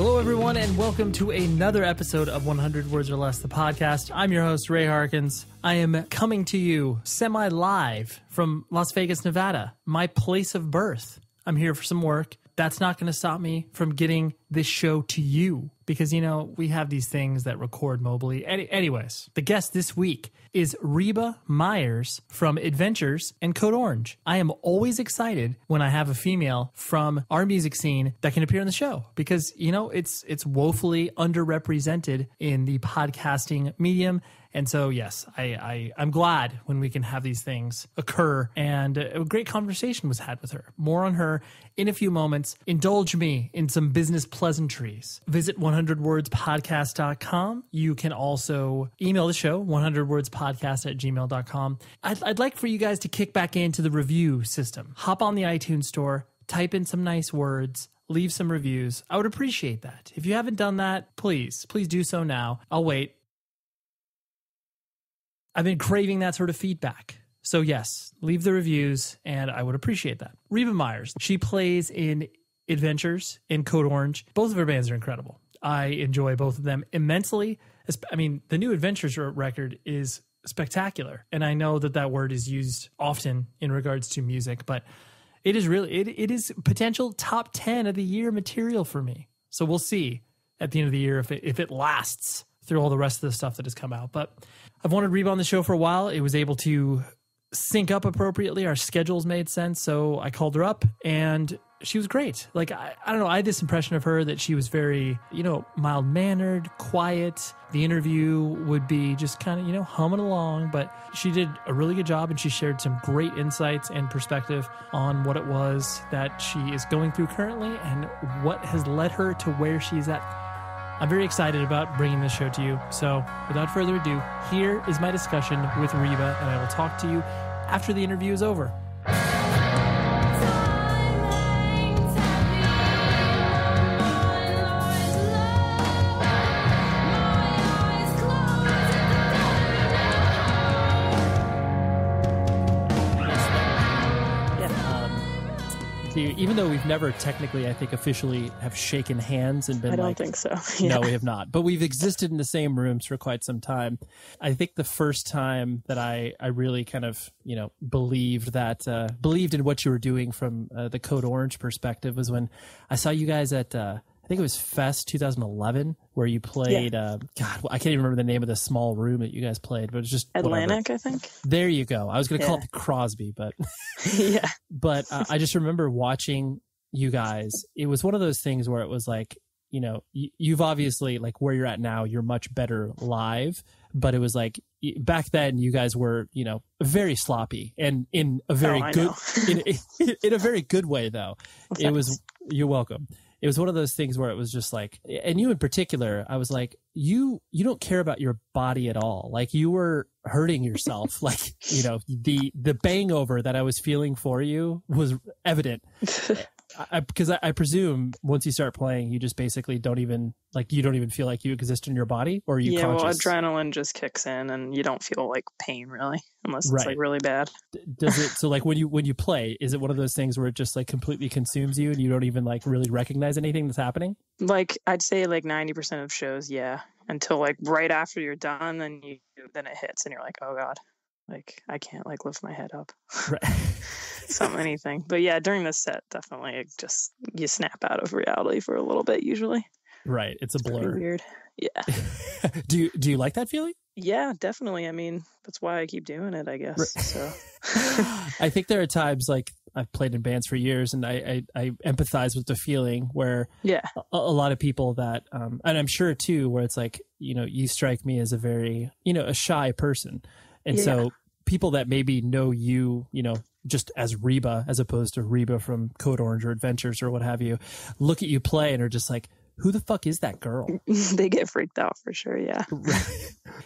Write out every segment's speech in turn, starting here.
Hello, everyone, and welcome to another episode of 100 Words or Less, the podcast. I'm your host, Ray Harkins. I am coming to you semi-live from Las Vegas, Nevada, my place of birth. I'm here for some work. That's not going to stop me from getting this show to you because, you know, we have these things that record mobily. Anyways, the guest this week is Reba Meyers from Adventures and Code Orange. I am always excited when I have a female from our music scene that can appear on the show because, you know, it's woefully underrepresented in the podcasting medium. And so, yes, I'm glad when we can have these things occur. And a great conversation was had with her. More on her in a few moments. Indulge me in some business pleasantries. Visit 100wordspodcast.com. You can also email the show, 100wordspodcast@gmail.com. I'd like for you guys to kick back into the review system. Hop on the iTunes store, type in some nice words, leave some reviews. I would appreciate that. If you haven't done that, please do so now. I'll wait. I've been craving that sort of feedback. So yes, leave the reviews and I would appreciate that. Reba Meyers, she plays in Adventures and Code Orange. Both of her bands are incredible. I enjoy both of them immensely. I mean, the new Adventures record is spectacular. And I know that word is used often in regards to music, but it is really, it is potential top 10 of the year material for me. So we'll see at the end of the year if it lasts through all the rest of the stuff that has come out. But I've wanted Reba on the show for a while. It was able to sync up appropriately. Our schedules made sense. So I called her up and she was great. Like, I don't know. I had this impression of her that she was very, mild-mannered, quiet. The interview would be just kind of, humming along. But she did a really good job and she shared some great insights and perspective on what it was that she is going through currently and what has led her to where she's at. I'm very excited about bringing this show to you. So without further ado, here is my discussion with Reba, and I will talk to you after the interview is over. Even though we've never technically, I think, officially have shaken hands and been I don't think so. Yeah. No, we have not. But we've existed in the same rooms for quite some time. I think the first time that I really kind of, believed in what you were doing from the Code Orange perspective was when I saw you guys at, I think it was Fest 2011, where you played, I can't even remember the name of the small room that you guys played, but it was just Atlantic, whatever. I think. There you go. I was going to call it the Crosby, but yeah. But I just remember watching you guys. It was one of those things where it was like, you've obviously, like where you're at now, you're much better live, but it was like back then you guys were, very sloppy and in a very good, in a very good way though. Well, it was, you're welcome. It was one of those things where it was just like, and you in particular, I was like, you don't care about your body at all. Like you were hurting yourself. Like, the bang-over that I was feeling for you was evident. Because I presume once you start playing, you just basically don't even feel like you exist in your body, or are you conscious? Well, adrenaline just kicks in and you don't feel like pain really, unless it's like really bad. Does it? So like when you play, is it one of those things where it just like completely consumes you and you don't even like really recognize anything that's happening? Like I'd say like 90% of shows, yeah, until like right after you're done, then it hits and you're like, oh God. Like I can't like lift my head up. Right. Anything. But yeah, during the set, definitely it just you snap out of reality for a little bit usually. Right. It's a blur. Pretty weird. Yeah. Do you like that feeling? Yeah, definitely. I mean, that's why I keep doing it, I guess. Right. So I think there are times like I've played in bands for years and I empathize with the feeling where a lot of people that and I'm sure too where it's like, you strike me as a very, a shy person. And so people that maybe know you, just as Reba, as opposed to Reba from Code Orange or Adventures or what have you, look at you play and are just like, who the fuck is that girl? They get freaked out for sure. Yeah.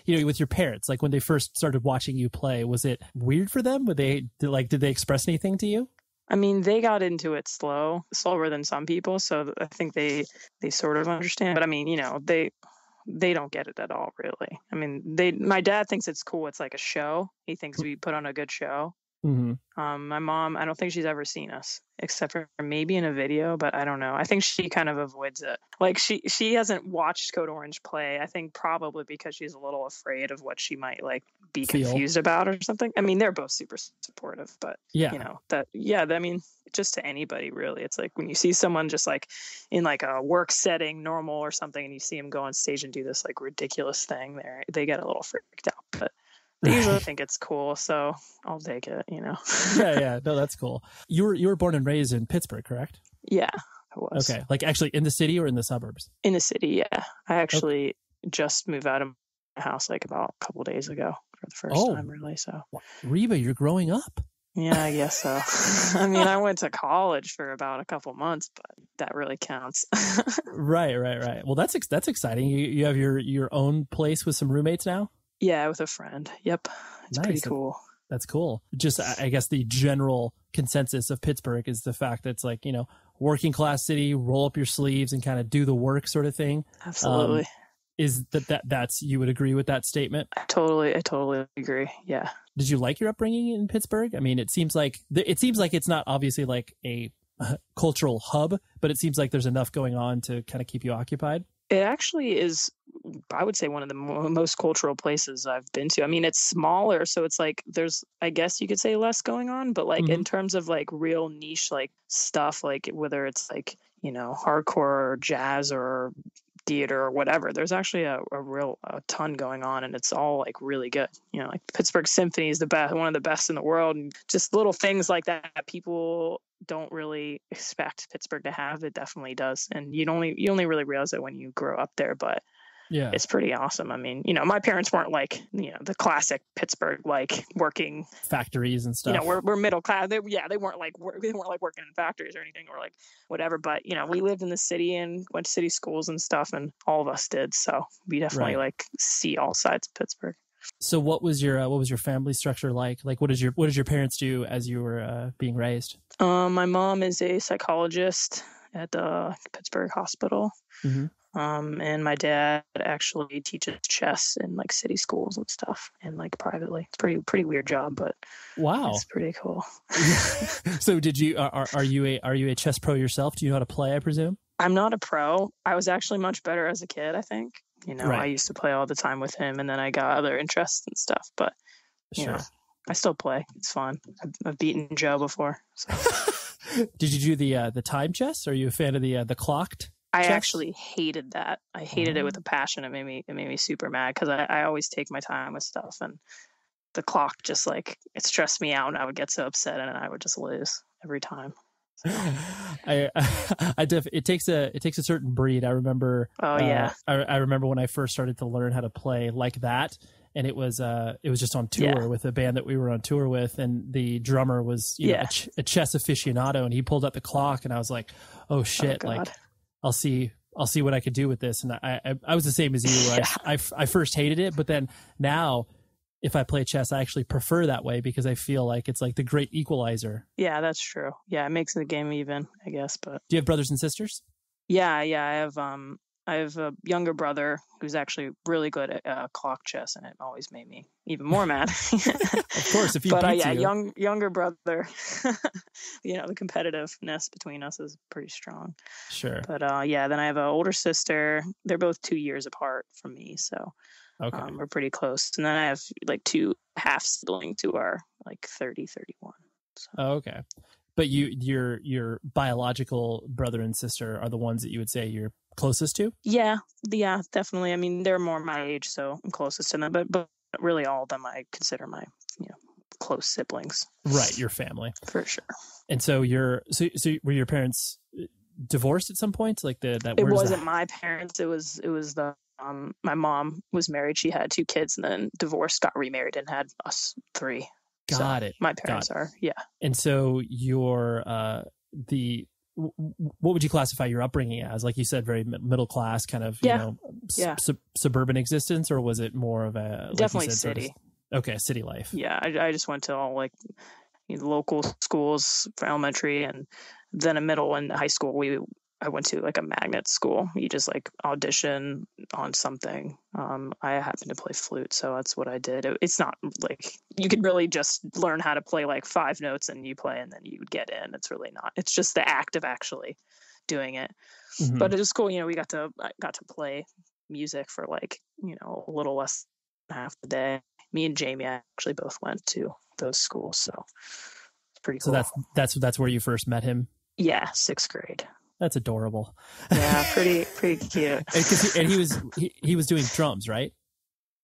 With your parents, like when they first started watching you play, was it weird for them? Did they express anything to you? I mean, they got into it slower than some people. So I think they sort of understand, but I mean, they don't get it at all, really. I mean, my dad thinks it's cool. It's like a show. He thinks we put on a good show. Mm-hmm. My mom, I don't think she's ever seen us except for maybe in a video, but I don't know. I think she kind of avoids it. Like she hasn't watched Code Orange play. I think probably because she's a little afraid of what she might like be confused about or something. I mean, they're both super supportive, but yeah, you know, I mean, just to anybody really. It's like when you see someone just like in like a work setting, normal or something, and you see them go on stage and do this like ridiculous thing, they get a little freaked out, but they usually think it's cool, so I'll take it, you know. yeah. No, that's cool. You were born and raised in Pittsburgh, correct? Yeah, I was. Okay, like actually in the city or in the suburbs? In the city, yeah. I actually just moved out of my house like about a couple of days ago for the first time, really. So, Reba, you're growing up. Yeah, I guess so. I mean, I went to college for about a couple months, but that really counts. Right. Well, that's exciting. You have your own place with some roommates now? Yeah, with a friend. Yep. It's pretty cool. That's cool. Just, I guess the general consensus of Pittsburgh is the fact that it's like, you know, working class city, roll up your sleeves and kind of do the work sort of thing. Absolutely. Is that's, you would agree with that statement? I totally agree. Yeah. Did you like your upbringing in Pittsburgh? I mean, it seems like it's not obviously like a cultural hub, but it seems like there's enough going on to kind of keep you occupied. It actually is, I would say, one of the most cultural places I've been to. I mean, it's smaller, so it's like there's, I guess you could say, less going on, but like in terms of like real niche like stuff, like whether it's like, you know, hardcore or jazz or theater or whatever, there's actually a ton going on, and it's all like really good. You know, like Pittsburgh Symphony is one of the best in the world, and just little things like that people don't really expect Pittsburgh to have. It definitely does, and you only really realize it when you grow up there. But yeah, it's pretty awesome. I mean, you know, my parents weren't like, you know, the classic Pittsburgh like working factories and stuff. You know, we're middle class. They weren't like working in factories or anything or like whatever. But you know, we lived in the city and went to city schools and stuff, and all of us did. So we definitely like see all sides of Pittsburgh. So what was your family structure like? Like, what did your parents do as you were being raised? My mom is a psychologist at the Pittsburgh hospital. Mm-hmm. And my dad actually teaches chess in like city schools and stuff, and like privately. It's pretty weird job, but wow, it's pretty cool. So did you are you a chess pro yourself? Do you know how to play, I presume? I'm not a pro. I was actually much better as a kid, I think. You know, I used to play all the time with him, and then I got other interests and stuff, but you know, I still play. It's fun. I've beaten Joe before. So. Did you do the time chess? Are you a fan of the clocked? I actually hated that. I hated it with a passion. It made me super mad because I always take my time with stuff, and the clock just like it stressed me out, and I would get so upset, and I would just lose every time. So. It takes a certain breed. I remember. Oh yeah. I remember when I first started to learn how to play like that. And it was just on tour with a band that we were on tour with, and the drummer was a chess aficionado, and he pulled out the clock, and I was like, oh shit, like I'll see what I could do with this. And I was the same as you. I first hated it, but then now if I play chess, I actually prefer that way because I feel like it's like the great equalizer. Yeah, that's true. Yeah, it makes the game even, I guess. But do you have brothers and sisters? Yeah, I have a younger brother who's actually really good at clock chess, and it always made me even more mad. Of course, if he beats you. Younger brother, you know, the competitiveness between us is pretty strong. Sure. But then I have an older sister. They're both 2 years apart from me, so we're pretty close. And then I have like 2 half siblings who are like 30, 31. So. Oh, okay. But your biological brother and sister are the ones that you would say you're closest to? Yeah, definitely. I mean, they're more my age, so I'm closest to them. But really, all of them I consider my close siblings. Right, your family for sure. And so were your parents divorced at some point? Like it wasn't my parents. It was the my mom was married. She had 2 kids, and then divorced, got remarried, and had us 3. Got it. My parents are, yeah. And so your what would you classify your upbringing as? Like you said, very middle class, kind of, suburban existence, or was it more of a definitely city? City life. Yeah, I just went to all like local schools for elementary, and then a middle and high school. I went to like a magnet school. You just like audition on something. I happen to play flute, so that's what I did. It's not like you could really just learn how to play like 5 notes and you play and then you would get in. It's really not. It's just the act of actually doing it. Mm-hmm. But it was cool. I got to play music for like, a little less than half the day. Me and Jamie actually both went to those schools, so it's pretty cool. So that's where you first met him? Yeah, 6th grade. That's adorable. Yeah, pretty cute. And he was doing drums, right?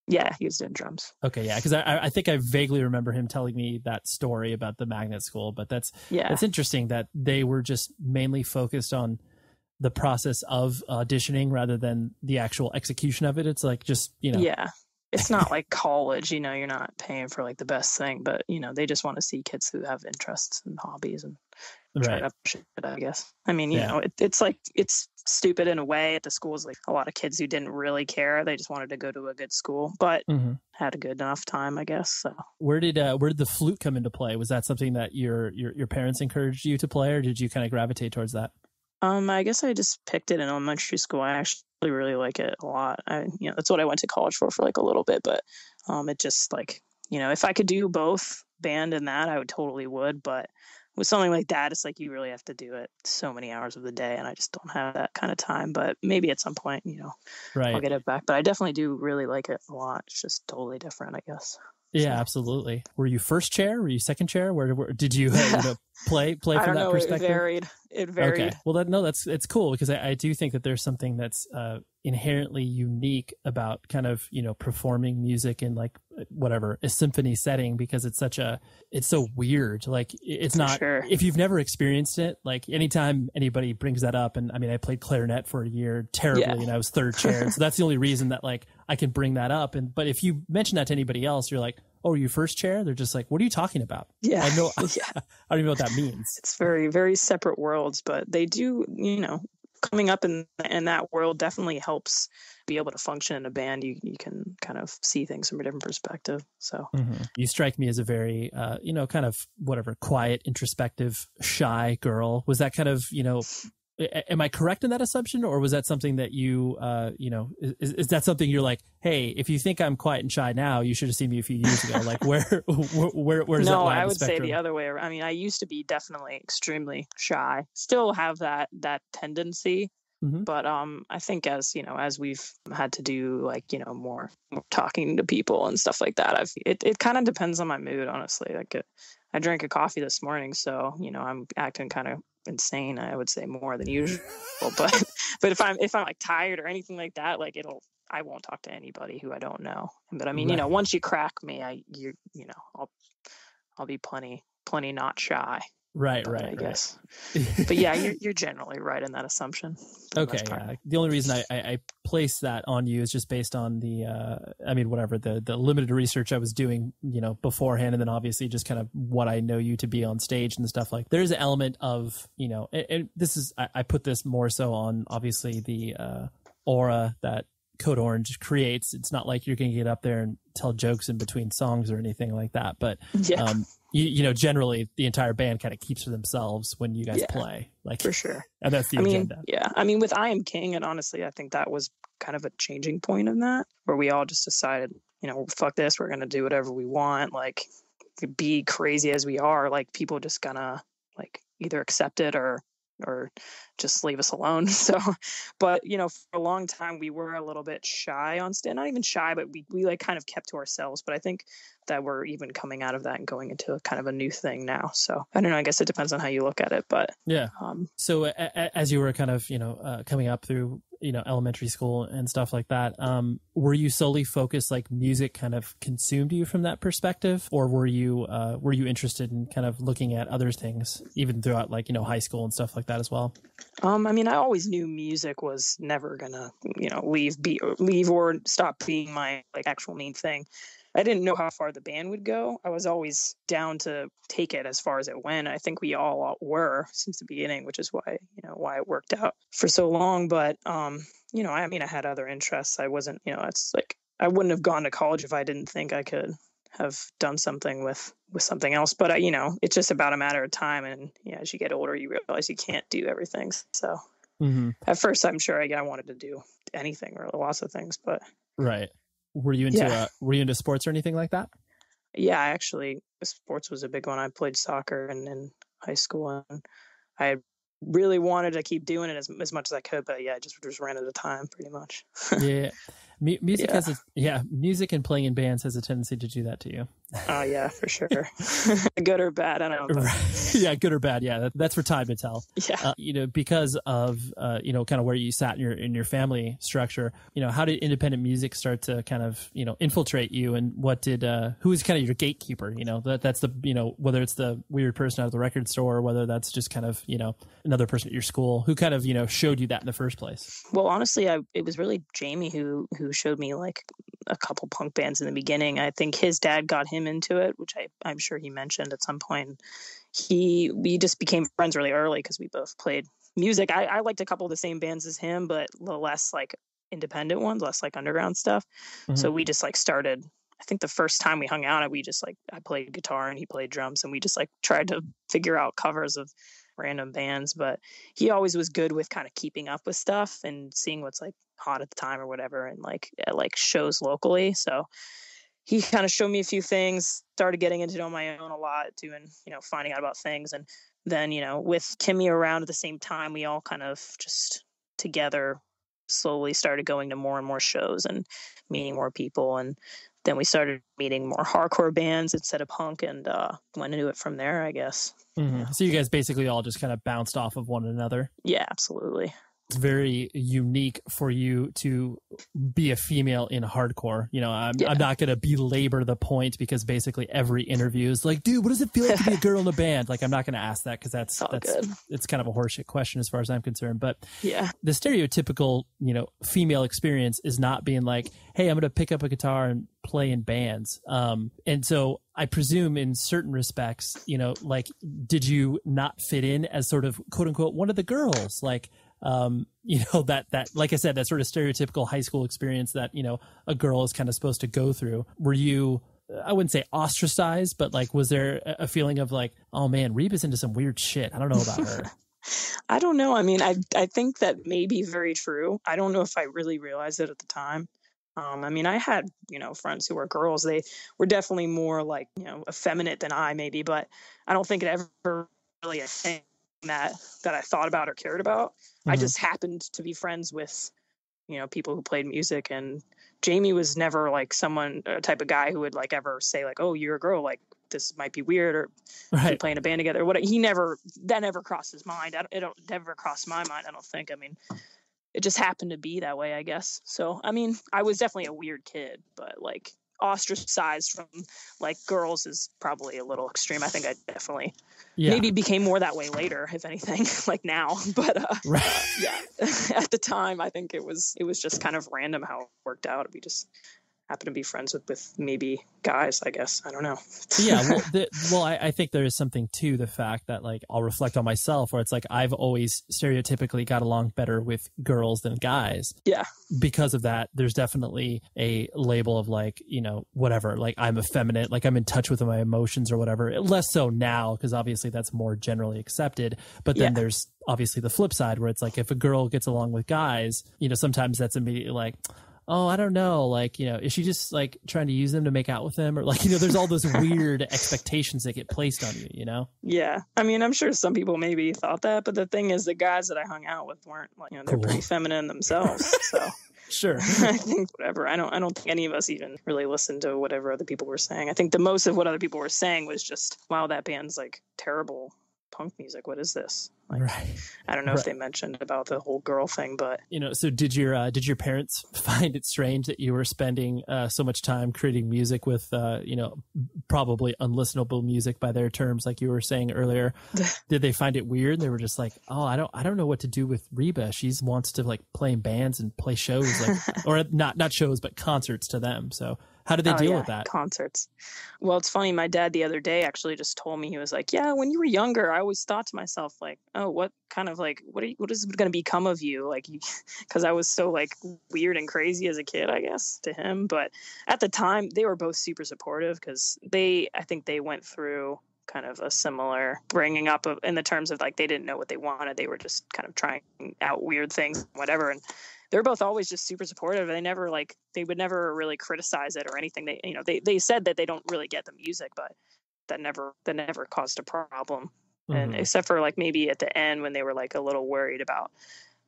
Yeah, he was doing drums. Okay, yeah, because I think I vaguely remember him telling me that story about the magnet school, but that's interesting that they were just mainly focused on the process of auditioning rather than the actual execution of it. It's like just, Yeah. It's not like college, you're not paying for like the best thing, but they just want to see kids who have interests and hobbies and try to push it, I guess. I mean, it's like, it's stupid in a way at the schools. Like a lot of kids who didn't really care. They just wanted to go to a good school, but had a good enough time, I guess. So where did the flute come into play? Was that something that your parents encouraged you to play, or did you kind of gravitate towards that? I guess I just picked it in elementary school. I actually really like it a lot. That's what I went to college for like a little bit, but it just like, if I could do both band and that, I would totally would. But with something like that, it's like you really have to do it so many hours of the day, and I just don't have that kind of time. But maybe at some point, I'll get it back. But I definitely do really like it a lot. It's just totally different, I guess. Yeah, absolutely. Were you first chair? Were you second chair? Where did you play from that perspective? It varied. Okay. Well, it's cool because I do think that there's something that's inherently unique about kind of, performing music in like whatever, a symphony setting, because it's so weird. Like it's not, if you've never experienced it, like anytime anybody brings that up, and I mean, I played clarinet for a year terribly and I was third chair. So that's the only reason that like I can bring that up. But if you mention that to anybody else, you're like, oh, are you first chair? They're just like, what are you talking about? Yeah. I don't even know what that means. It's very, very separate worlds, but they do, coming up in that world definitely helps be able to function in a band. You can kind of see things from a different perspective. So you strike me as a very, kind of whatever, quiet, introspective, shy girl. Was that kind of, am I correct in that assumption, or was that something that you, is that something you're like, hey, if you think I'm quiet and shy now, you should have seen me a few years ago? Like where's that? No, I would say the other way around. I mean, I used to be definitely extremely shy. Still have that tendency, but I think as we've had to do like more talking to people and stuff like that, it kind of depends on my mood, honestly. Like I drank a coffee this morning, so I'm acting kind of insane, I would say, more than usual. but if I'm like tired or anything like that, like I won't talk to anybody who I don't know. But I mean, once you crack me, I'll be plenty not shy. Right. I guess. But yeah, you're generally right in that assumption. Okay. Yeah. The only reason I place that on you is just based on the, the limited research I was doing, beforehand. And then obviously just kind of what I know you to be on stage and stuff. Like there's an element of, and this is, I put this more so on obviously the aura that Code Orange creates. It's not like you're going to get up there and tell jokes in between songs or anything like that. But, generally the entire band kind of keeps to themselves when you guys play, like for sure. And that's the agenda. I mean, with I Am King, and honestly, I think that was kind of a changing point in that, where we all just decided, fuck this, we're going to do whatever we want. Like be crazy as we are, like people just gonna like either accept it or just leave us alone. So, but for a long time we were a little bit shy on stage, not even shy, but we like kind of kept to ourselves. But I think that we're even coming out of that and going into a kind of a new thing now. So I don't know, I guess it depends on how you look at it, but yeah. So as you were kind of, coming up through, elementary school and stuff like that, were you solely focused, like music kind of consumed you from that perspective, or were you interested in kind of looking at other things even throughout like, high school and stuff like that as well? I mean, I always knew music was never gonna, leave or stop being my like actual main thing. I didn't know how far the band would go. I was always down to take it as far as it went. I think we all were since the beginning, which is why it worked out for so long. But, I had other interests. I wasn't, it's like, I wouldn't have gone to college if I didn't think I could have done something with something else. But, it's just about a matter of time. And as you get older, you realize you can't do everything. So at first I'm sure I wanted to do anything or lots of things, but right. Were you into sports or anything like that? Yeah, actually sports was a big one. I played soccer in high school, and I really wanted to keep doing it as much as I could, but yeah, I just ran out of time pretty much. Yeah. Music music and playing in bands has a tendency to do that to you. Oh yeah, for sure. Good or bad, I don't know. Yeah, good or bad. Yeah, that's for time to tell. Yeah. Because of kind of where you sat in your family structure. How did independent music start to kind of infiltrate you, and who was kind of your gatekeeper? That's the whether it's the weird person out of the record store, or whether that's just kind of another person at your school who kind of showed you that in the first place. Well, honestly, it was really Jamie who showed me like a couple punk bands in the beginning. I think his dad got him into it, which I'm sure he mentioned at some point. We just became friends really early because we both played music. I liked a couple of the same bands as him, but the less like independent ones, less like underground stuff. So we just like started. I think the first time we hung out, I played guitar and he played drums, and we just like tried to figure out covers of random bands. But he always was good with kind of keeping up with stuff and seeing what's like hot at the time or whatever, and like shows locally. So he kind of showed me a few things, started getting into it on my own a lot, doing, finding out about things. And then, with Kimmy around at the same time, we all kind of just together slowly started going to more and more shows and meeting more people. And then we started meeting more hardcore bands instead of punk, and went into it from there, I guess. So you guys basically all just kind of bounced off of one another? Yeah, absolutely. It's very unique for you to be a female in hardcore. I'm not going to belabor the point, because basically every interview is like, dude, what does it feel like to be a girl in a band? Like, I'm not going to ask that, because it's kind of a horseshit question as far as I'm concerned. But yeah, the stereotypical, female experience is not being like, hey, I'm going to pick up a guitar and play in bands. And so I presume in certain respects, like, did you not fit in as sort of quote unquote one of the girls? Like, that, like I said, that sort of stereotypical high school experience that, a girl is kind of supposed to go through. Were you, I wouldn't say ostracized, but like, was there a feeling of like, oh man, Reba's into some weird shit, I don't know about her? I don't know. I mean, I think that may be very true. I don't know if I really realized it at the time. I mean, I had, friends who were girls. They were definitely more like, effeminate than I maybe, but I don't think it ever really a thing that I thought about or cared about. I just happened to be friends with, people who played music, and Jamie was never like a type of guy who would like ever say like, oh, you're a girl, like this might be weird, or right, playing a band together. That never crossed his mind. It never crossed my mind, I don't think. I mean, it just happened to be that way, I guess. So, I mean, I was definitely a weird kid, but like ostracized from like girls is probably a little extreme. I think I definitely maybe became more that way later, if anything, like now. But yeah, at the time, I think it was just kind of random how it worked out. We just happen to be friends with maybe guys, I guess. I don't know. Yeah. Well, I think there is something to the fact that like I'll reflect on myself, where it's like I've always stereotypically got along better with girls than guys. Yeah. Because of that, there's definitely a label of like, whatever, like I'm effeminate, like I'm in touch with my emotions or whatever. Less so now, because obviously that's more generally accepted. But then there's obviously the flip side, where it's like if a girl gets along with guys, sometimes that's immediately like, oh, I don't know, like, is she just like trying to use them to make out with them? Or like, there's all those weird expectations that get placed on you, Yeah. I mean, I'm sure some people maybe thought that, but the thing is the guys that I hung out with weren't like, they're pretty feminine themselves. So sure. I think whatever. I don't think any of us even really listened to whatever other people were saying. I think the most of what other people were saying was just, wow, that band's like terrible punk music. What is this? Like, right. I don't know if they mentioned about the whole girl thing, but so did your parents find it strange that you were spending so much time creating music with probably unlistenable music by their terms, like you were saying earlier? Did they find it weird? They were just like, oh, I don't know what to do with Reba. She wants to like play in bands and play shows, like, or not shows, but concerts to them. So how did they deal with that? Concerts. Well, it's funny. My dad the other day actually just told me, he was like, yeah, when you were younger, I always thought to myself, like, oh, what kind of like, what is going to become of you? Like, because I was so like weird and crazy as a kid, I guess, to him. But at the time, they were both super supportive, because I think they went through kind of a similar bringing up of, in the terms of like, they didn't know what they wanted. They were just kind of trying out weird things, whatever. And they're both always just super supportive. They would never really criticize it or anything. They said that they don't really get the music, but that never caused a problem. And except for like maybe at the end when they were like a little worried about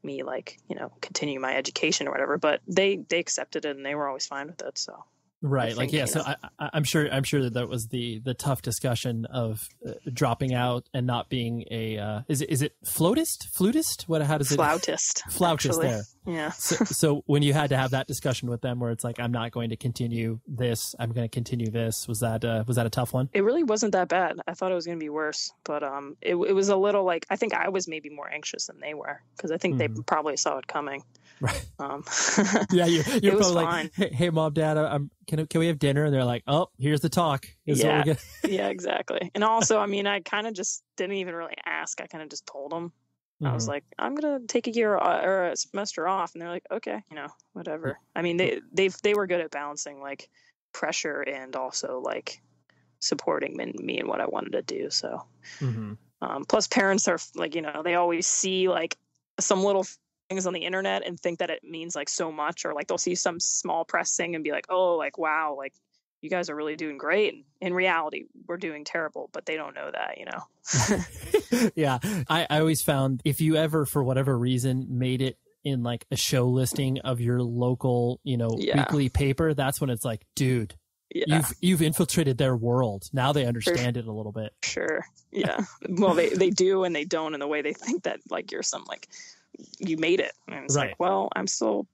me, like, continuing my education or whatever, but they accepted it and they were always fine with it. So. Right. Like, yeah. So I'm sure that was the tough discussion of dropping out and not being a, is it flutist? How does it? Flautist actually. There. Yeah. So when you had to have that discussion with them where it's like, I'm not going to continue this, I'm going to continue this. Was that a tough one? It really wasn't that bad. I thought it was going to be worse, but it was a little like, I think I was maybe more anxious than they were because I think they probably saw it coming. Right. Yeah, you're probably fine. like, hey, mom, dad, can we have dinner? And they're like, oh, here's the talk. Yeah, exactly. And also, I mean, I kind of just didn't even really ask. I kind of just told them. I was like, I'm gonna take a year or a semester off, and they're like, okay, whatever. I mean, they were good at balancing like pressure and also like supporting me and what I wanted to do. So, plus parents are like, they always see like some little things on the internet and think that it means like so much, or like they'll see some small press thing and be like, oh, like, wow, like you guys are really doing great. And in reality, we're doing terrible, but they don't know that, Yeah. I always found if you ever, for whatever reason, made it in like a show listing of your local, weekly paper, that's when it's like, dude, you've infiltrated their world. Now they understand it a little bit. Sure. Yeah. Well, they do and they don't in the way they think that like you're some like, you made it. And it's like, well, I'm still,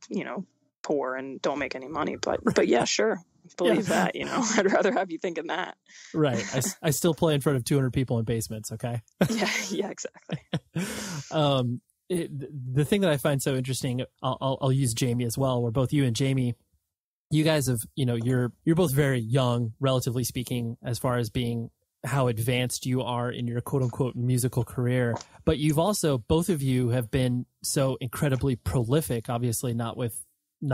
poor and don't make any money, but yeah, sure. Believe that, I'd rather have you thinking that. Right. I still play in front of 200 people in basements. Okay. Yeah, exactly. The thing that I find so interesting, I'll use Jamie as well, where both you and Jamie, you guys have, you're both very young, relatively speaking, as far as being how advanced you are in your quote unquote musical career, but you've also, both of you have been so incredibly prolific, obviously not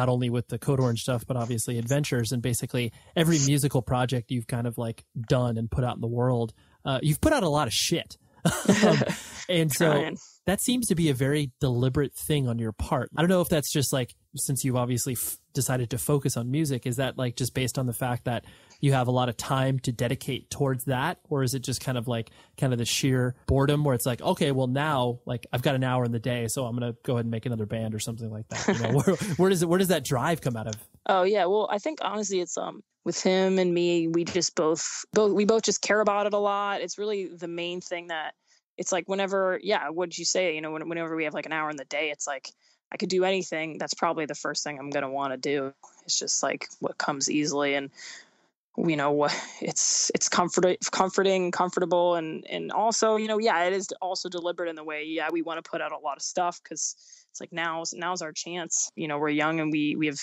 only with the Code Orange stuff, but obviously adventures and basically every musical project you've kind of like done and put out in the world. You've put out a lot of shit. And so that seems to be a very deliberate thing on your part. I don't know if that's just like, since you've obviously decided to focus on music, is that like just based on the fact that you have a lot of time to dedicate towards that? Or is it just kind of the sheer boredom where it's like, okay, well now like I've got an hour in the day, so I'm going to go ahead and make another band or something like that. Where does that drive come out of? Oh yeah. Well, I think honestly it's, with him and me, we just both just care about it a lot. It's really the main thing that it's like whenever, what'd you say? Whenever we have like an hour in the day, it's like, I could do anything. That's probably the first thing I'm going to want to do. It's just like what comes easily. And, it's comforting, comfortable. And also, it is also deliberate in the way, we want to put out a lot of stuff because it's like now's our chance. We're young and we have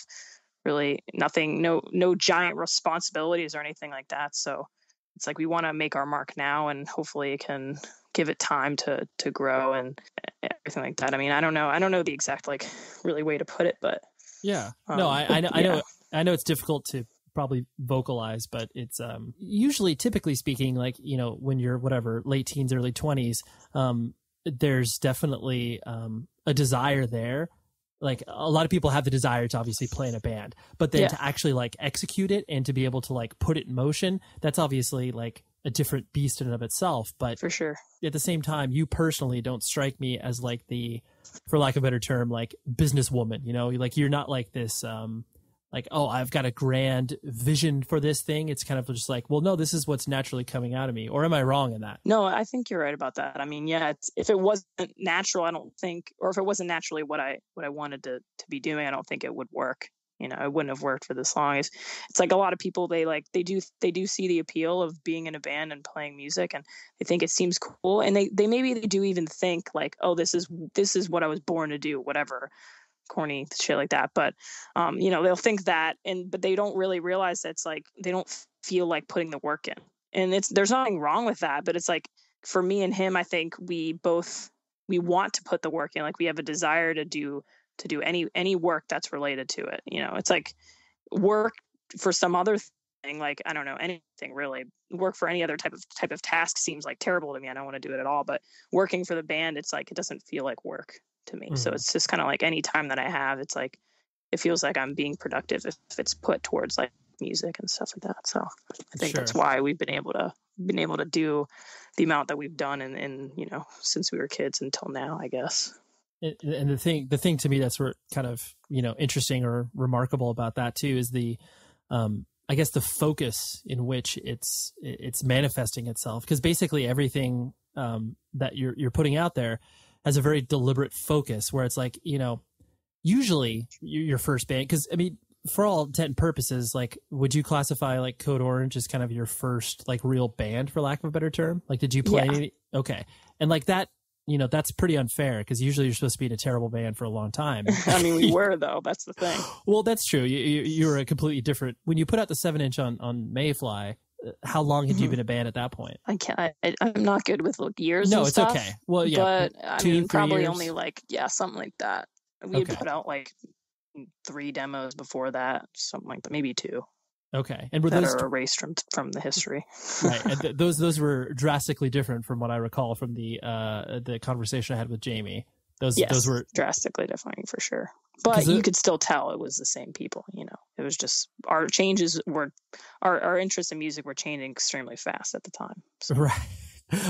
really nothing, no giant responsibilities or anything like that. So it's like we want to make our mark now and hopefully can give it time to grow and everything like that. I mean, I don't know the exact like really way to put it, but yeah, no, I know it's difficult to probably vocalize, but it's usually, typically speaking, like, when you're whatever, late teens, early 20s, there's definitely a desire there. Like a lot of people have the desire to obviously play in a band, but then to actually like execute it and to be able to like put it in motion, that's obviously like a different beast in and of itself. But for sure, at the same time, you personally don't strike me as like the, for lack of a better term, like businesswoman, like you're not like this, like, oh, I've got a grand vision for this thing. It's kind of just like, well, no, this is what's naturally coming out of me. Or am I wrong in that? No, I think you're right about that. I mean, if it wasn't natural, I don't think, or if it wasn't naturally what I wanted to be doing, I don't think it would work. It wouldn't have worked for this long. It's like a lot of people, they do see the appeal of being in a band and playing music, and they think it seems cool. And they do even think like, oh, this is what I was born to do, whatever. Corny shit like that, but they'll think that, but they don't really realize that it's like they don't feel like putting the work in, and there's nothing wrong with that, but it's like for me and him, I think we want to put the work in. Like we have a desire to do any work that's related to it. It's like work for some other like, I don't know, anything really. Work for any other type of task seems like terrible to me. I don't want to do it at all. But working for the band, it's like, it doesn't feel like work to me. So it's just kind of like any time that I have, it's like, it feels like I'm being productive if it's put towards like music and stuff like that. So I think that's why we've been able to do the amount that we've done in since we were kids until now, I guess. And the thing to me that's kind of, interesting or remarkable about that too is the, I guess the focus in which it's manifesting itself, because basically everything that you're putting out there has a very deliberate focus where it's like, usually your first band, because I mean, for all intent and purposes, like, would you classify like Code Orange as kind of your first like real band, for lack of a better term? Like, did you play any? Okay. And like that, that's pretty unfair because usually you're supposed to be in a terrible band for a long time. I mean, we were, though. That's the thing. Well, that's true. You were a completely different. When you put out the 7-inch on Mayfly, how long had you been a band at that point? I can't. I'm not good with years. No, and it's stuff, okay. Well, yeah, but I mean, probably years? only like something like that. We had put out like 3 demos before that, something like that, maybe 2. Okay, and were that those are erased from the history? Right, and those were drastically different from what I recall from the conversation I had with Jamie. Those were drastically different for sure. But you could still tell it was the same people. It was just our changes were our interests in music were changing extremely fast at the time. So. Right.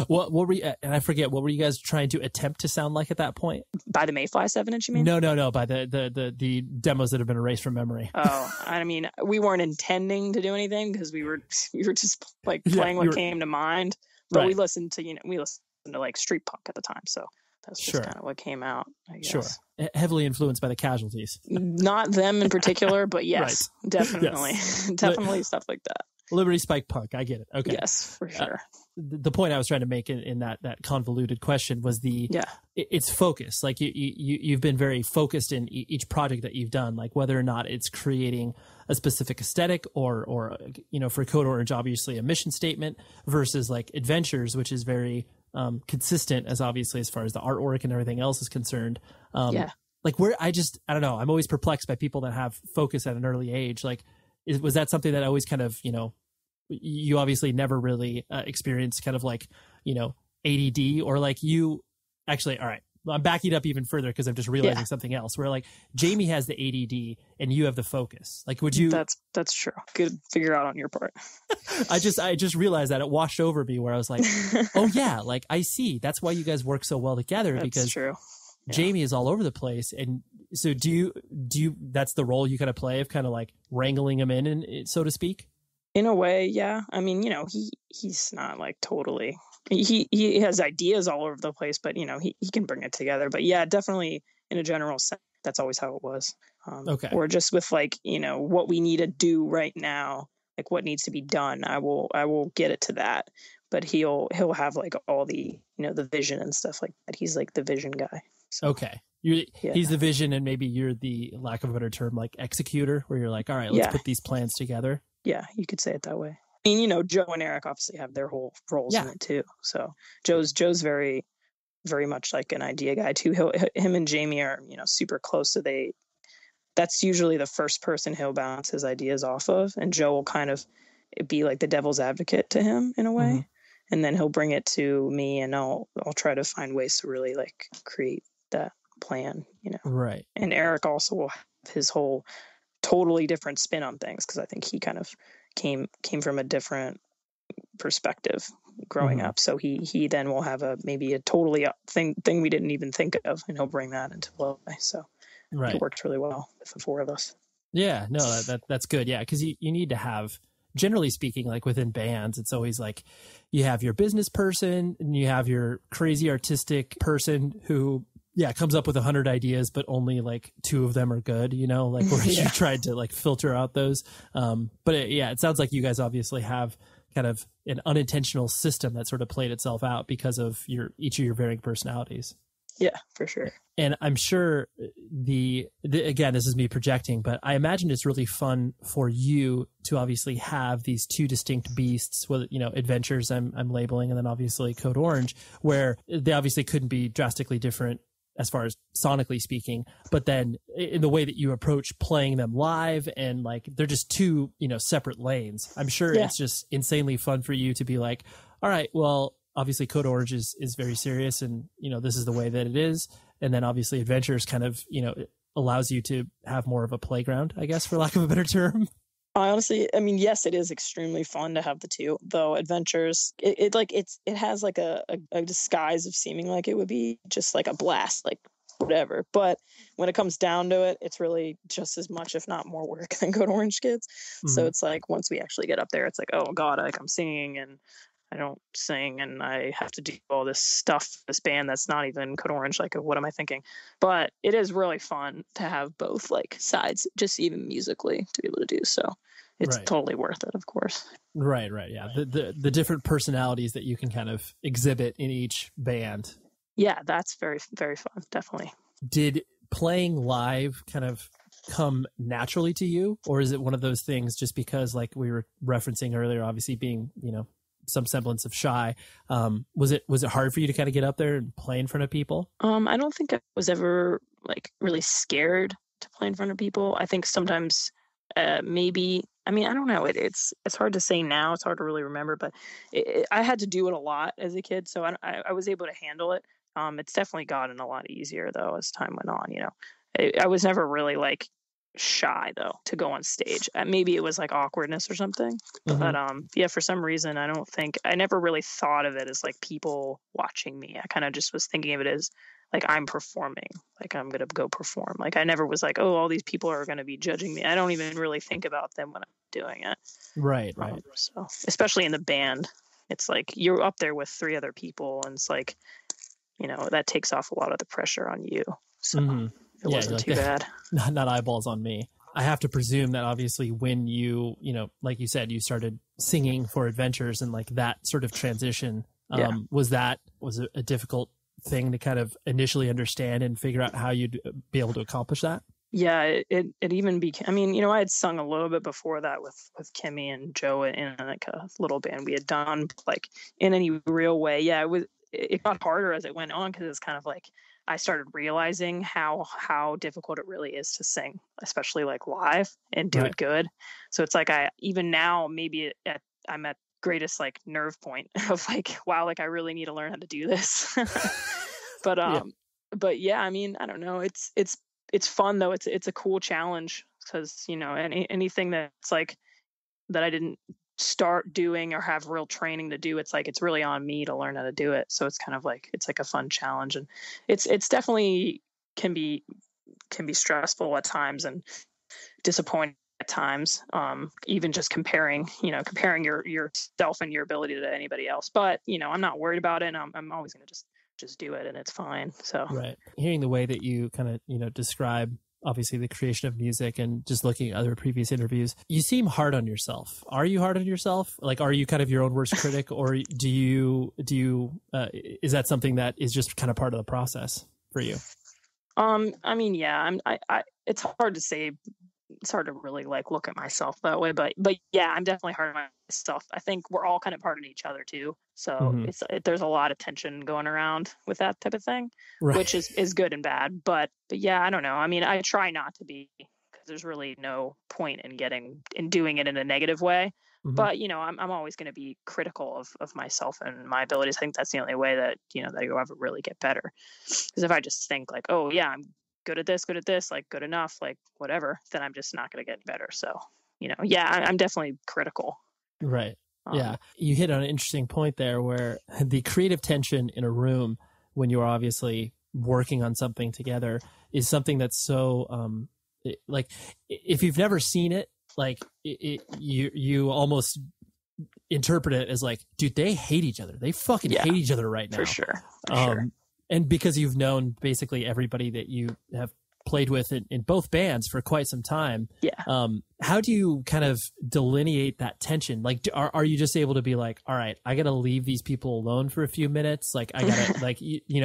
What were you, and I forget, what were you guys trying to attempt to sound like at that point? By the Mayfly 7-inch, you mean? No, by the demos that have been erased from memory. Oh, I mean, we weren't intending to do anything because we were just like playing what came to mind. But right. we listened to like street punk at the time, so that's just kind of what came out, I guess. Sure. Heavily influenced by the Casualties. Not them in particular, but yes, right. Definitely. Yes. Definitely stuff like that. Liberty Spike Punk, I get it. Okay. Yes, for sure. The point I was trying to make in that convoluted question was it's focus. Like you've been very focused in each project that you've done, like whether or not it's creating a specific aesthetic or for Code Orange, obviously a mission statement versus like Adventures, which is very consistent as obviously as far as the artwork and everything else is concerned. Like I don't know. I'm always perplexed by people that have focus at an early age. Like, was that something that always kind of, you obviously never really experienced kind of like, ADD or like you actually, all right, I'm backing up even further because I'm just realizing something else where like Jamie has the ADD and you have the focus. Like, would you? That's true. Good figure out on your part. I just realized that it washed over me where I was like, oh yeah, like I see. That's why you guys work so well together because true. Yeah. Jamie is all over the place. And so do you, that's the role you kind of play of kind of like wrangling him in, so to speak? In a way, yeah. I mean, he's not like totally, he has ideas all over the place, but he can bring it together. But yeah, definitely in a general sense, that's always how it was. Okay. Or just with like, what we need to do right now, like what needs to be done. I will get it to that, but he'll have like all the, the vision and stuff like that. He's like the vision guy. So, okay. He's the vision and maybe you're the, lack of a better term, like executor, where you're like, all right, let's put these plans together. Yeah, you could say it that way. I mean, Joe and Eric obviously have their whole roles in it too. So Joe's very, very much like an idea guy too. Him and Jamie are, super close. So that's usually the first person he'll bounce his ideas off of. And Joe will kind of be like the devil's advocate to him in a way. Mm-hmm. And then he'll bring it to me and I'll try to find ways to really like create that plan, Right. And Eric also will have his whole totally different spin on things because I think he kind of came from a different perspective growing up. So he then will have maybe a totally thing we didn't even think of, and he'll bring that into play. So it worked really well with the 4 of us. Yeah, no, that's good. Yeah, because you need to have, generally speaking, like within bands, it's always like you have your business person and you have your crazy artistic person who comes up with 100 ideas, but only like 2 of them are good, like where you tried to like filter out those. But it sounds like you guys obviously have kind of an unintentional system that sort of played itself out because of each of your varying personalities. Yeah, for sure. And I'm sure again, this is me projecting, but I imagine it's really fun for you to obviously have these 2 distinct beasts, whether, Adventures I'm labeling, and then obviously Code Orange, where they obviously couldn't be drastically different as far as sonically speaking, but then in the way that you approach playing them live, and like they're just two, separate lanes. I'm sure it's just insanely fun for you to be like, all right, well, obviously Code Orange is very serious, and this is the way that it is, and then obviously Adventures kind of allows you to have more of a playground, I guess, for lack of a better term. Honestly, I mean, yes, it is extremely fun to have the two, though Adventures, it has like a disguise of seeming like it would be just like a blast, like whatever. But when it comes down to it, it's really just as much, if not more work than Code Orange Kids. Mm-hmm. So it's like, once we actually get up there, it's like, oh God, like I'm singing and I don't sing and I have to do all this stuff, this band that's not even Code Orange. Like, what am I thinking? But it is really fun to have both like sides, just even musically, to be able to do so. It's totally worth it, of course. Right. Yeah. The different personalities that you can kind of exhibit in each band. Yeah, that's very, very fun. Definitely. Did playing live kind of come naturally to you, or is it one of those things just because, like we were referencing earlier, obviously being, some semblance of shy, was it hard for you to kind of get up there and play in front of people? I don't think I was ever like really scared to play in front of people. I think sometimes maybe, I mean, I don't know, it's hard to say now, it's hard to really remember, but I had to do it a lot as a kid, so I was able to handle it. It's definitely gotten a lot easier though as time went on. I was never really like shy though to go on stage. Maybe it was like awkwardness or something, but for some reason I never really thought of it as like people watching me. I kind of just was thinking of it as like I'm performing, like I'm gonna go perform. Like I never was like, oh, all these people are gonna be judging me. I don't even really think about them when I'm doing it. Right. So especially in the band, it's like you're up there with 3 other people, and it's like, that takes off a lot of the pressure on you. So it wasn't too bad. Not eyeballs on me. I have to presume that obviously when you, like you said, you started singing for Adventures, and like that sort of transition, was it a difficult thing to kind of initially understand and figure out how you'd be able to accomplish that? Yeah, it even became, I mean, I had sung a little bit before that with Kimmy and Joe in like a little band we had done, like in any real way. Yeah, it got harder as it went on, because it's kind of like I started realizing how difficult it really is to sing, especially like live, and do it good. So it's like even now, maybe I'm at greatest like nerve point of like, wow, like I really need to learn how to do this. But yeah, I mean, I don't know. It's fun though. It's a cool challenge, because anything that's like that I didn't start doing or have real training to do, it's like it's really on me to learn how to do it. So it's kind of like it's like a fun challenge, and it's definitely can be stressful at times and disappointing at times, even just comparing yourself and your ability to anybody else. But I'm not worried about it, and I'm always going to just do it, and it's fine. So hearing the way that you kind of describe obviously the creation of music, and just looking at other previous interviews, you seem hard on yourself. Are you hard on yourself? Like, are you kind of your own worst critic, or do you is that something that is just kind of part of the process for you? I mean, yeah, it's hard to say. It's hard to really like look at myself that way, but yeah, I'm definitely hard on myself. I think we're all kind of hard on each other too. So there's a lot of tension going around with that type of thing, which is good and bad. But yeah, I don't know. I mean, I try not to be, because there's really no point in doing it in a negative way. But I'm always going to be critical of myself and my abilities. I think that's the only way that that you'll ever really get better. Because if I just think like, oh yeah, I'm good at this, like good enough, like whatever, then I'm just not going to get better. So, yeah, I'm definitely critical. Right. Yeah. You hit on an interesting point there, where the creative tension in a room when you're obviously working on something together is something that's so, like if you've never seen it, like you almost interpret it as like, dude, they hate each other. They fucking hate each other right now. For sure. And because you've known basically everybody that you have played with in both bands for quite some time. Yeah. How do you kind of delineate that tension? Like, are you just able to be like, all right, I got to leave these people alone for a few minutes? Like, I got to like,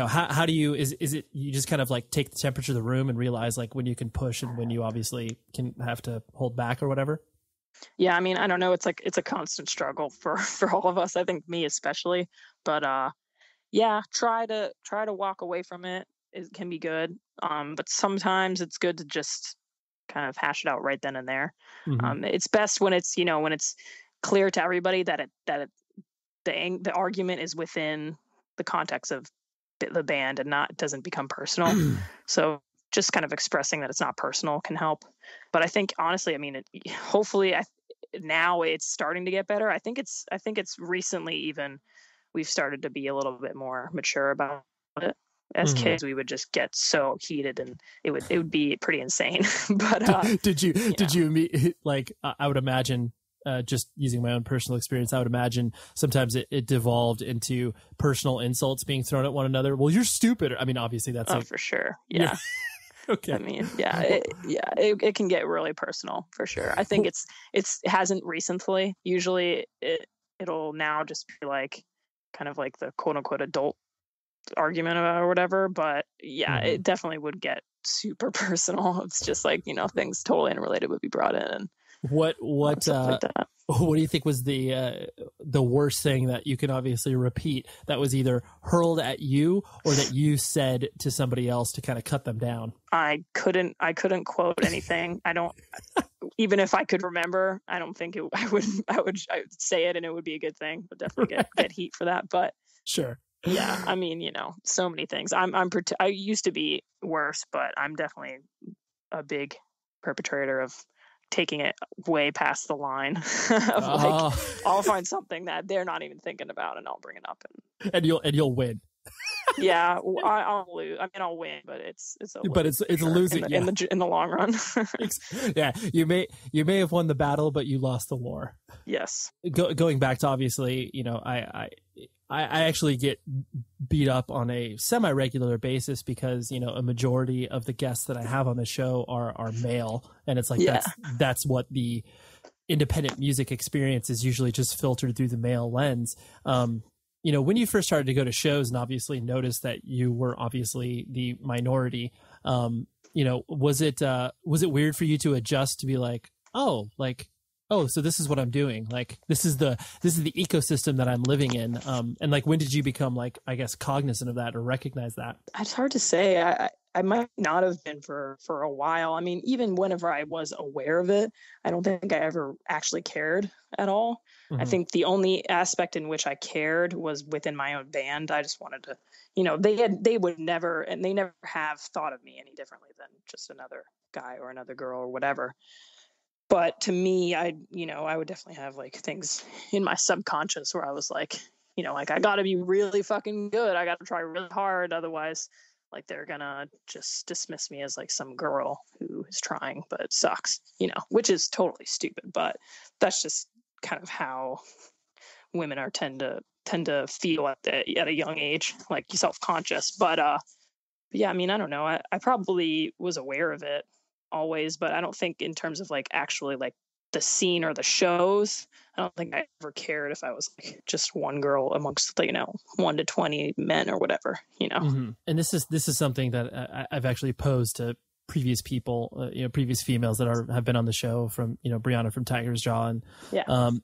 how do you, is it, you just kind of like take the temperature of the room and realize like when you can push and when you obviously can have to hold back or whatever? Yeah. I mean, I don't know. It's like, it's a constant struggle for all of us. I think me especially, but, yeah, try to walk away from it can be good. But sometimes it's good to just kind of hash it out right then and there. Mm-hmm. It's best when it's, when it's clear to everybody that the argument is within the context of the band and doesn't become personal. So just kind of expressing that it's not personal can help. But I think honestly, I mean, hopefully now it's starting to get better. I think it's recently even we've started to be a little bit more mature about it. As Mm-hmm. kids, we would just get so heated, and it would be pretty insane. But did you meet, like, I would imagine, just using my own personal experience, I would imagine sometimes it devolved into personal insults being thrown at one another. Well, you're stupid. I mean, obviously that's for sure. Yeah. Okay. I mean, it can get really personal for sure. I think it hasn't recently. Usually it'll now just be like kind of like the quote unquote adult argument about or whatever. But yeah, it definitely would get super personal. It's just like, things totally unrelated would be brought in. And what like that. What do you think was the worst thing that you can obviously repeat that was either hurled at you or that you said to somebody else to kind of cut them down? I couldn't quote anything. I don't, even if I could remember, I don't think I would say it and it would be a good thing. But definitely get heat for that. But sure. Yeah. I mean, so many things. I used to be worse, but I'm definitely a big perpetrator of taking it way past the line of like, I'll find something that they're not even thinking about and I'll bring it up and you'll win. Yeah, I'll lose. I mean, I'll win, but it's a losing in the long run. Yeah, you may have won the battle, but you lost the war. Yes. Going back to, obviously, I actually get beat up on a semi-regular basis because, a majority of the guests that I have on the show are male. And it's like, that's what the independent music experience is usually just filtered through the male lens. When you first started to go to shows and obviously noticed that you were obviously the minority, was it weird for you to adjust to be like, oh, so this is what I'm doing. Like, this is the ecosystem that I'm living in. And like, when did you become, like, I guess, cognizant of that or recognize that? It's hard to say. I might not have been for a while. I mean, even whenever I was aware of it, I don't think I ever actually cared at all. Mm-hmm. I think the only aspect in which I cared was within my own band. I just wanted to, they would never, and they never have thought of me any differently than just another guy or another girl or whatever. But to me, I would definitely have like things in my subconscious where I was like, like I got to be really fucking good. I got to try really hard. Otherwise, like they're going to just dismiss me as like some girl who is trying, but it sucks, which is totally stupid. But that's just kind of how women tend to feel at a young age, like self-conscious. But yeah, I mean, I don't know. I probably was aware of it always, but I don't think in terms of like actually like the scene or the shows, I don't think I ever cared if I was like just one girl amongst 1 to 20 men or whatever, Mm-hmm. And this is something that I've actually posed to previous people, previous females that have been on the show, from Brianna from Tiger's Jaw, and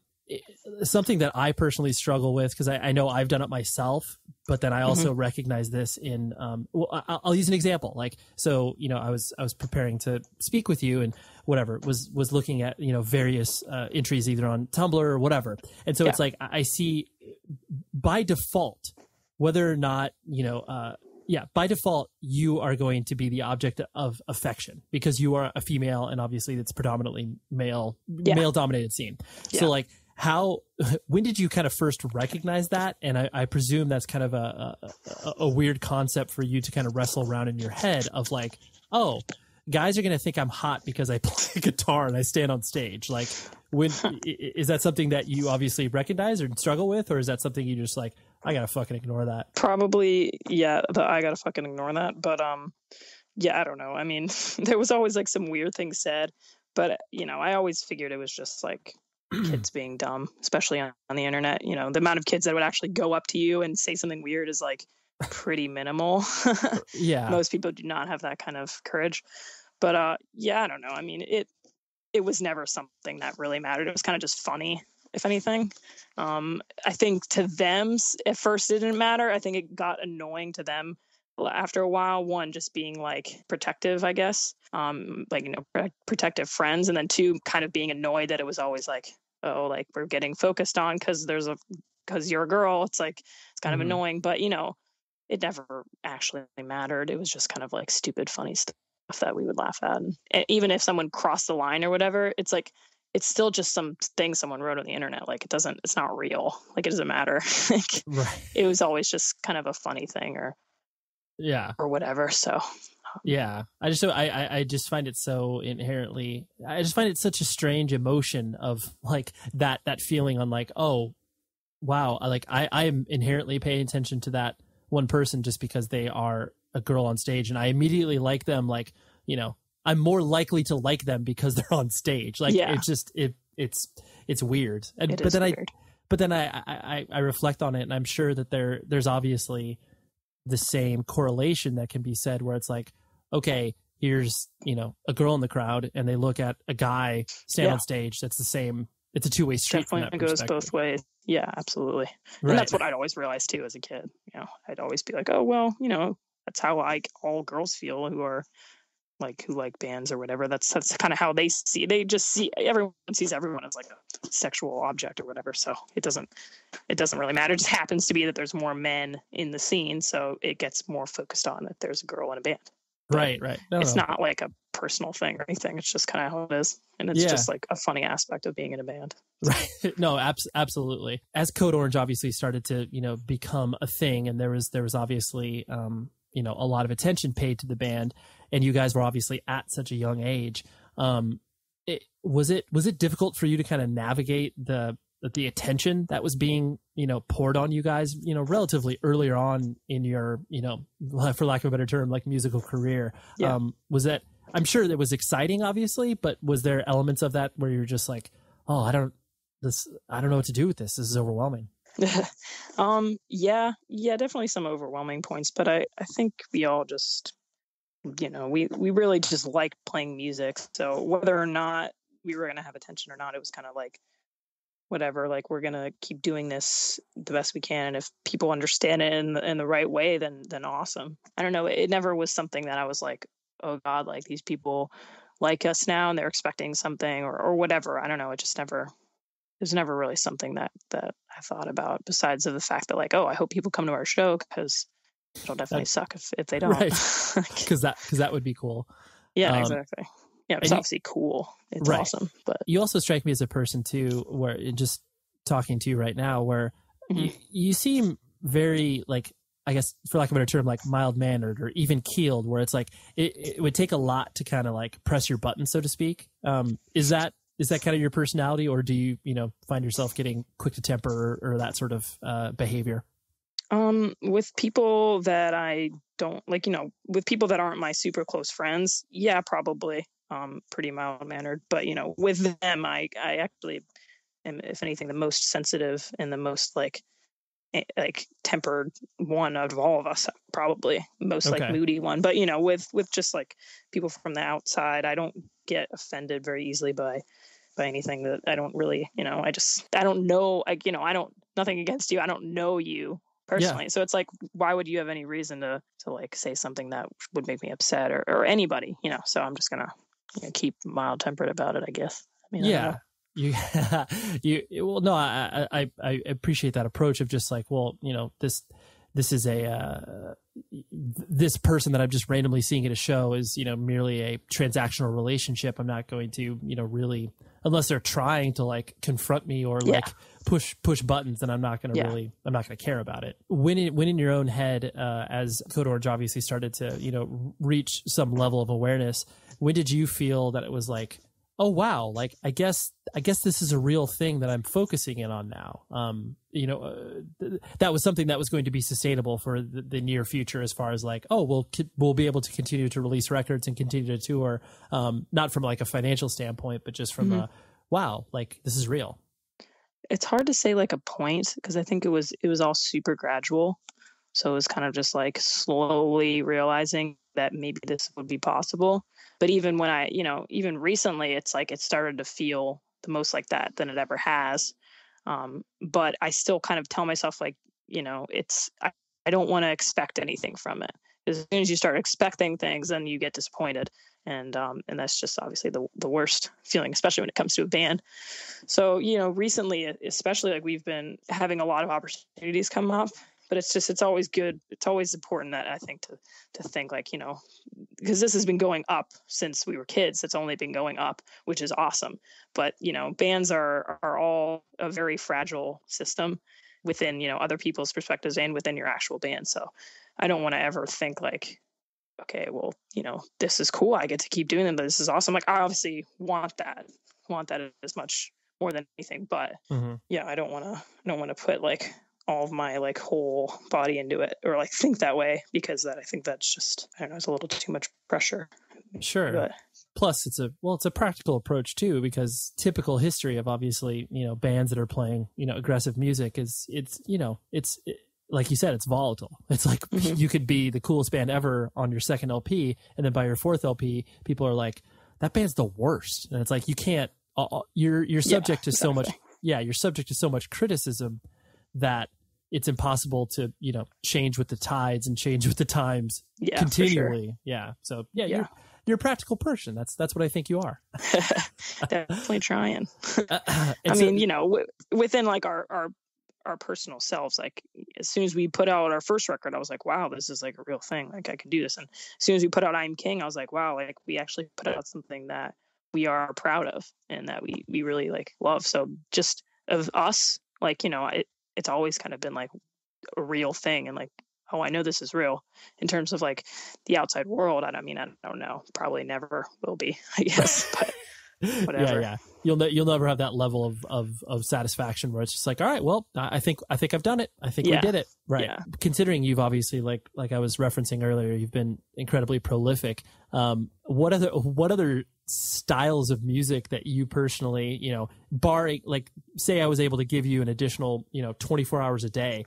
something that I personally struggle with, because I know I've done it myself, but then I also recognize this in, I'll use an example. Like, so, I was preparing to speak with you and whatever, was looking at, various entries either on Tumblr or whatever. And so it's like, I see by default, whether or not, by default, you are going to be the object of affection because you are a female, and obviously it's predominantly male dominated scene. Yeah. So like, when did you kind of first recognize that? And I presume that's kind of a weird concept for you to kind of wrestle around in your head of like, oh, guys are going to think I'm hot because I play guitar and I stand on stage. Like, when is that something that you obviously recognize or struggle with? Or is that something you just like, I got to fucking ignore that? Probably. Yeah. I got to fucking ignore that. But, yeah, I don't know. I mean, there was always like some weird things said, but I always figured it was just like kids being dumb, especially on the internet. The amount of kids that would actually go up to you and say something weird is like pretty minimal. Yeah. Most people do not have that kind of courage. But yeah, I don't know. I mean, it was never something that really mattered. It was kind of just funny, if anything. I think to them, at first it didn't matter. I think it got annoying to them after a while, one, just being like protective, I guess, like, protective friends. And then two, kind of being annoyed that it was always like, oh, like we're getting focused on because you're a girl. It's like, it's kind of Mhm. annoying, but it never actually mattered. It was just kind of like stupid, funny stuff that we would laugh at. And even if someone crossed the line or whatever, it's like, it's still just some thing someone wrote on the internet. Like it's not real. Like it doesn't matter. Like Right. it was always just kind of a funny thing Yeah. or whatever. So Yeah. I just find it so inherently, I just find it such a strange emotion of like that feeling on like, oh, wow. I am inherently paying attention to that one person just because they are a girl on stage, and I immediately like them. Like, I'm more likely to like them because they're on stage. Like, yeah, it's just, it's weird. And, it but is then weird. I reflect on it, and I'm sure that there's obviously the same correlation that can be said where it's like, okay, here's, a girl in the crowd and they look at a guy stand on stage. That's the same. It's a two-way street. Definitely goes both ways. Yeah, absolutely. Right. And that's what I'd always realize too as a kid. I'd always be like, oh, well, that's how all girls feel who like bands or whatever. That's kind of how they just see everyone sees everyone as like a sexual object or whatever. So it doesn't really matter. It just happens to be that there's more men in the scene, so it gets more focused on that there's a girl in a band. But right. No, it's not like a personal thing or anything. It's just kind of how it is, and it's just like a funny aspect of being in a band. Right. No, absolutely. As Code Orange obviously started to, become a thing, and there was obviously, a lot of attention paid to the band, and you guys were obviously at such a young age. Was it difficult for you to kind of navigate the attention that was being, poured on you guys, relatively earlier on in your, for lack of a better term, like musical career? Yeah. Was that, I'm sure that was exciting, obviously, but was there elements of that where you're just like, oh, I don't know what to do with this. This is overwhelming. Yeah, definitely some overwhelming points, but I think we all just, we really just liked playing music. So whether or not we were going to have attention or not, it was kind of like, whatever, like we're going to keep doing this the best we can. And if people understand it in the right way, then awesome. I don't know. It never was something that I was like, oh God, like these people like us now and they're expecting something or whatever. I don't know. It was never really something that I thought about, besides of the fact that like, oh, I hope people come to our show, because it'll definitely suck if they don't. Right. Because that would be cool. Yeah, exactly. Yeah, it's obviously cool. It's awesome. But you also strike me as a person too, where just talking to you right now, where you seem very, like, I guess for lack of a better term, like mild mannered or even keeled, where it's like it would take a lot to kind of like press your button, so to speak. Is that kind of your personality, or do you find yourself getting quick to temper or that sort of behavior? With people that I don't like, with people that aren't my super close friends, yeah, probably pretty mild mannered. But with them, I actually am, if anything, the most sensitive and the most like tempered one out of all of us, probably most like moody one. But with just like people from the outside, I don't get offended very easily by anything that I don't really, I don't know, like, nothing against you. I don't know you personally. Yeah. So it's like, why would you have any reason to like say something that would make me upset or anybody, so I'm just going to keep mild tempered about it, I guess. I mean, yeah. Well, no, I appreciate that approach of just like, well, this is this person that I'm just randomly seeing at a show is, merely a transactional relationship. I'm not going to, really, unless they're trying to like confront me or like push buttons, then I'm not going to I'm not going to care about it. When in your own head, as Code Orange obviously started to, reach some level of awareness, when did you feel that it was like, oh wow, like I guess this is a real thing that I'm focusing in on now. That was something that was going to be sustainable for the near future, as far as like, oh, we'll be able to continue to release records and continue to tour, not from like a financial standpoint, but just from a wow, like this is real. It's hard to say like a point, because I think it was all super gradual. So it was kind of just like slowly realizing that maybe this would be possible. But even when I, even recently, it's like it started to feel the most like that than it ever has. But I still kind of tell myself like, I don't want to expect anything from it. as soon as you start expecting things, then you get disappointed. And that's just obviously the worst feeling, especially when it comes to a band. So, recently, especially, like, we've been having a lot of opportunities come up, but it's always good. It's always important that I think to think, like, because this has been going up since we were kids. It's only been going up, which is awesome. But, bands are all a very fragile system within, other people's perspectives and within your actual band. So I don't want to ever think like, okay, well, this is cool. I get to keep doing it. This is awesome. Like, I obviously want that as much more than anything, but yeah, I don't want to put like all of my like whole body into it, or like think that way, because I think that's just, I don't know, it's a little too much pressure. Sure. But plus it's a practical approach too, because typical history of obviously, bands that are playing, aggressive music is it's like you said, it's volatile. It's like you could be the coolest band ever on your second LP, and then by your fourth LP, people are like, that band's the worst. And it's like, you can't, you're subject to so much. Yeah. You're subject to so much criticism that it's impossible to, change with the tides and change with the times continually. Sure. Yeah. So you're a practical person. That's what I think you are. Definitely trying. I mean, within like our personal selves, like as soon as we put out our first record, I was like, wow, this is like a real thing. Like I could do this. And as soon as we put out I'm King, I was like, wow, like we actually put out something that we are proud of and that we really like love. So just of us, like, it's always kind of been like a real thing. And like, oh, I know this is real. In terms of like the outside world, I don't know. Probably never will be, I guess. But whatever. Yeah. You'll never have that level of satisfaction where it's just like, all right, well, I think I've done it. I think we did it. Right. Yeah. Considering you've obviously like I was referencing earlier, you've been incredibly prolific. What other styles of music that you personally, barring, like, say I was able to give you an additional, 24 hours a day,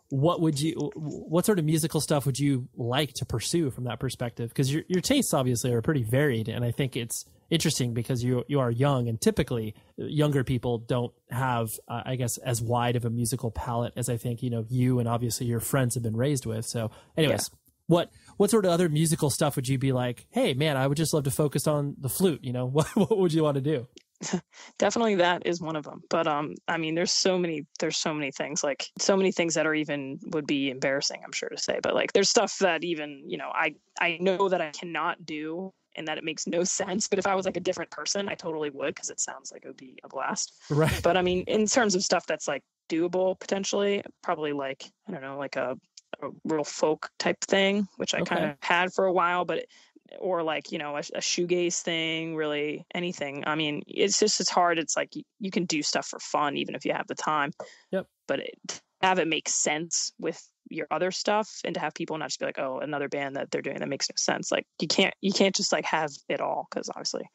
what sort of musical stuff would you like to pursue from that perspective? Because your tastes obviously are pretty varied, and I think it's interesting because you are young, and typically younger people don't have, I guess, as wide of a musical palette as I think, you and obviously your friends have been raised with. So anyways, what sort of other musical stuff would you be like, hey man, I would just love to focus on the flute, what would you want to do? Definitely that is one of them. But I mean, there's so many things, like so many things that are even would be embarrassing, I'm sure to say, but like there's stuff that even, I know that I cannot do and that it makes no sense. But if I was like a different person, I totally would, because it sounds like it would be a blast. Right. But I mean, in terms of stuff that's like doable potentially, probably like, I don't know, like a real folk type thing, which I kind of had for a while, or like, a shoegaze thing, really anything. I mean, it's hard. It's like you can do stuff for fun, even if you have the time. Yep. But to have it make sense with your other stuff, and to have people not just be like, oh, another band that they're doing that makes no sense. Like you can't just like have it all, because obviously,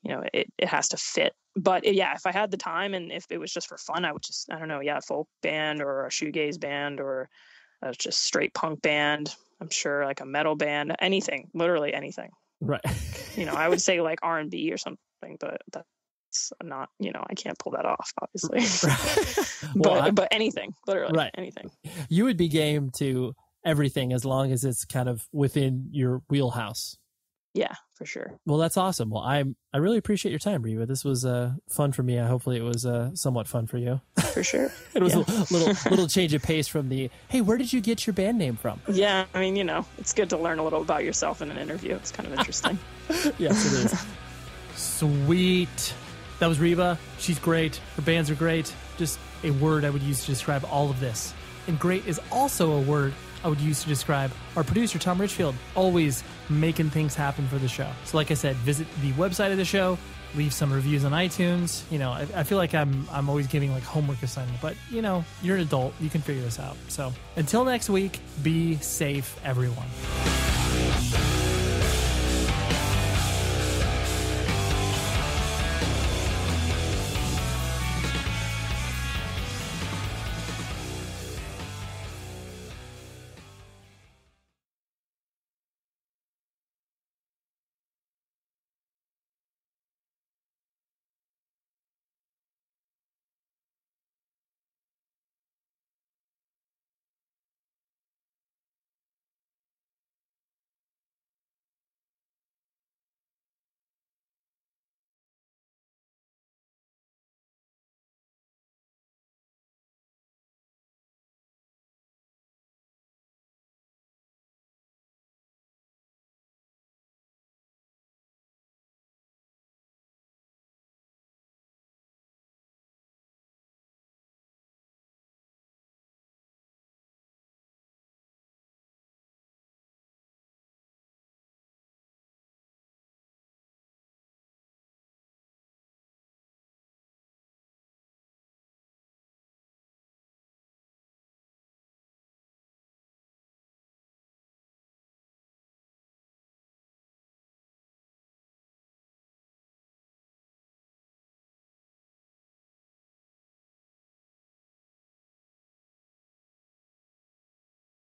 it has to fit. But if I had the time and if it was just for fun, I would just, I don't know, a folk band or a shoegaze band or just straight punk band. I'm sure like a metal band, anything, literally anything. Right. I would say like R&B or something, but that's not, I can't pull that off, obviously. But anything, literally anything. You would be game to everything as long as it's kind of within your wheelhouse. Yeah, for sure. Well, that's awesome. Well, I really appreciate your time, Reba. This was fun for me. Hopefully it was somewhat fun for you. For sure. It was a little change of pace from the, hey, where did you get your band name from? Yeah, I mean, it's good to learn a little about yourself in an interview. It's kind of interesting. Yes, it is. Sweet. That was Reba. She's great. Her bands are great. Just a word I would use to describe all of this. And great is also a word I would use to describe our producer, Tom Richfield, always making things happen for the show. So like I said, visit the website of the show, leave some reviews on iTunes. I feel like I'm always giving like homework assignment, but you're an adult. You can figure this out. So until next week, be safe, everyone.